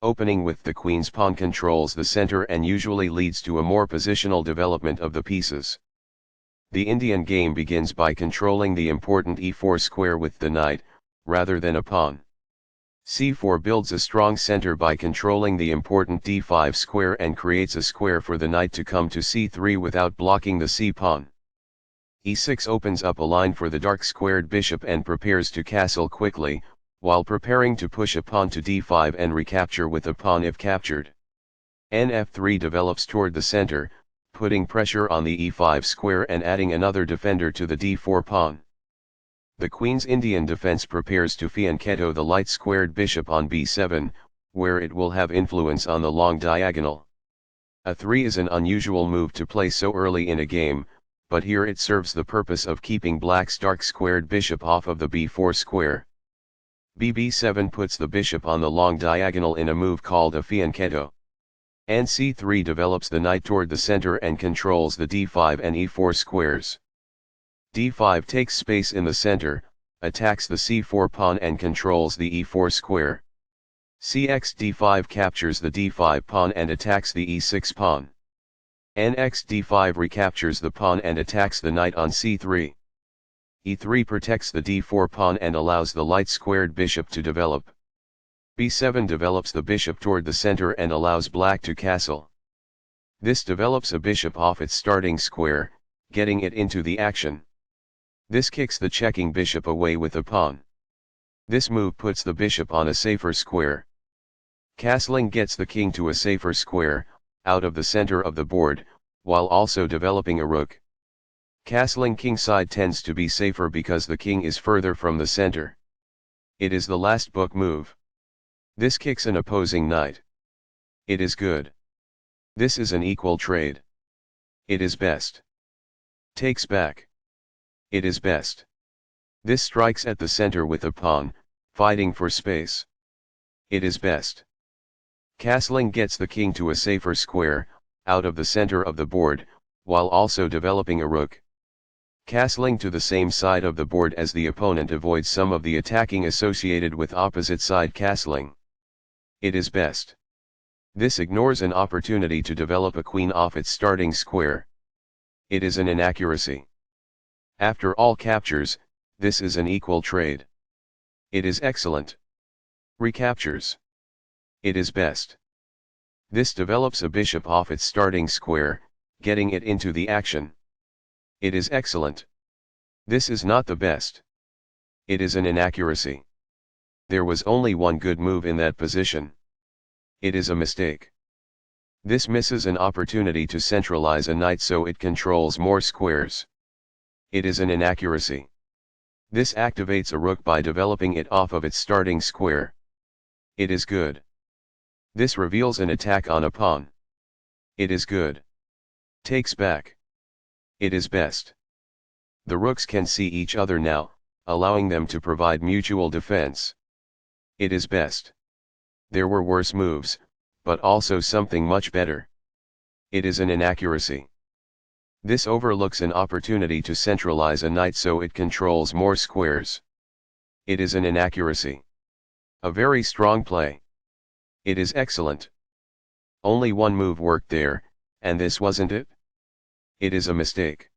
Opening with the queen's pawn controls the center and usually leads to a more positional development of the pieces. The Indian game begins by controlling the important e4 square with the knight, rather than a pawn. c4 builds a strong center by controlling the important d5 square and creates a square for the knight to come to c3 without blocking the c-pawn. e6 opens up a line for the dark squared bishop and prepares to castle quickly, while preparing to push a pawn to d5 and recapture with a pawn if captured. Nf3 develops toward the center, putting pressure on the e5 square and adding another defender to the d4 pawn. The queen's Indian defense prepares to fianchetto the light squared bishop on b7, where it will have influence on the long diagonal. a3 is an unusual move to play so early in a game, but here it serves the purpose of keeping black's dark squared bishop off of the b4 square. Bb7 puts the bishop on the long diagonal in a move called a fianchetto. Nc3 develops the knight toward the center and controls the d5 and e4 squares. d5 takes space in the center, attacks the c4 pawn and controls the e4 square. cxd5 captures the d5 pawn and attacks the e6 pawn. Nxd5 recaptures the pawn and attacks the knight on c3. e3 protects the d4 pawn and allows the light squared bishop to develop. b7 develops the bishop toward the center and allows black to castle. This develops a bishop off its starting square, getting it into the action. This kicks the checking bishop away with a pawn. This move puts the bishop on a safer square. Castling gets the king to a safer square, out of the center of the board, while also developing a rook. Castling kingside tends to be safer because the king is further from the center. It is the last book move. This kicks an opposing knight. It is good. This is an equal trade. It is best. Takes back. It is best. This strikes at the center with a pawn, fighting for space. It is best. Castling gets the king to a safer square, out of the center of the board, while also developing a rook. Castling to the same side of the board as the opponent avoids some of the attacking associated with opposite side castling. It is best. This ignores an opportunity to develop a queen off its starting square. It is an inaccuracy. After all captures, this is an equal trade. It is excellent. Recaptures. It is best. This develops a bishop off its starting square, getting it into the action. It is excellent. This is not the best. It is an inaccuracy. There was only one good move in that position. It is a mistake. This misses an opportunity to centralize a knight so it controls more squares. It is an inaccuracy. This activates a rook by developing it off of its starting square. It is good. This reveals an attack on a pawn. It is good. Takes back. It is best. The rooks can see each other now, allowing them to provide mutual defense. It is best. There were worse moves, but also something much better. It is an inaccuracy. This overlooks an opportunity to centralize a knight so it controls more squares. It is an inaccuracy. A very strong play. It is excellent. Only one move worked there, and this wasn't it? It is a mistake.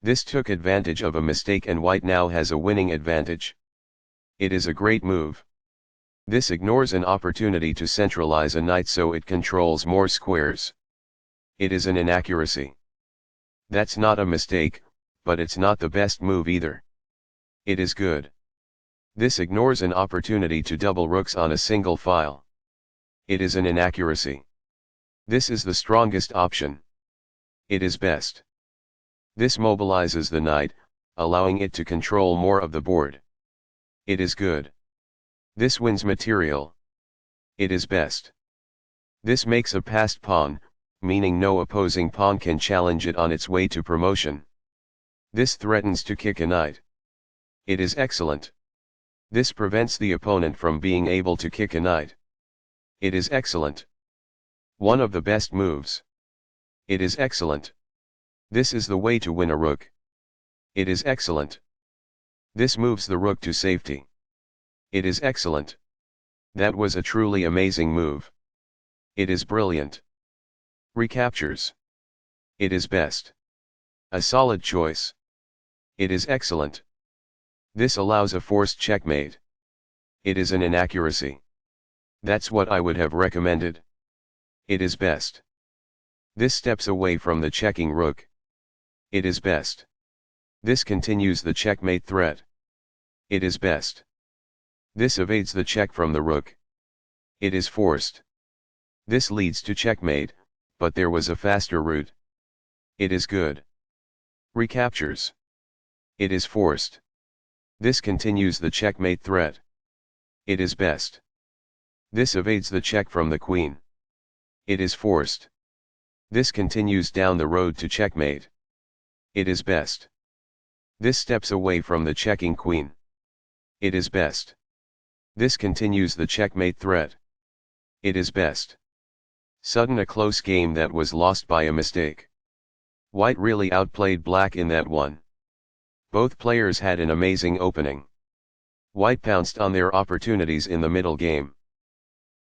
This took advantage of a mistake and white now has a winning advantage. It is a great move. This ignores an opportunity to centralize a knight so it controls more squares. It is an inaccuracy. That's not a mistake, but it's not the best move either. It is good. This ignores an opportunity to double rooks on a single file. It is an inaccuracy. This is the strongest option. It is best. This mobilizes the knight, allowing it to control more of the board. It is good. This wins material. It is best. This makes a passed pawn, meaning no opposing pawn can challenge it on its way to promotion. This threatens to kick a knight. It is excellent. This prevents the opponent from being able to kick a knight. It is excellent. One of the best moves. It is excellent. This is the way to win a rook. It is excellent. This moves the rook to safety. It is excellent. That was a truly amazing move. It is brilliant. Recaptures. It is best. A solid choice. It is excellent. This allows a forced checkmate. It is an inaccuracy. That's what I would have recommended. It is best. This steps away from the checking rook. It is best. This continues the checkmate threat. It is best. This evades the check from the rook. It is forced. This leads to checkmate, but there was a faster route. It is good. Recaptures. It is forced. This continues the checkmate threat. It is best. This evades the check from the queen. It is forced. This continues down the road to checkmate. It is best. This steps away from the checking queen. It is best. This continues the checkmate threat. It is best. Sudden a close game that was lost by a mistake. White really outplayed black in that one. Both players had an amazing opening. White pounced on their opportunities in the middle game.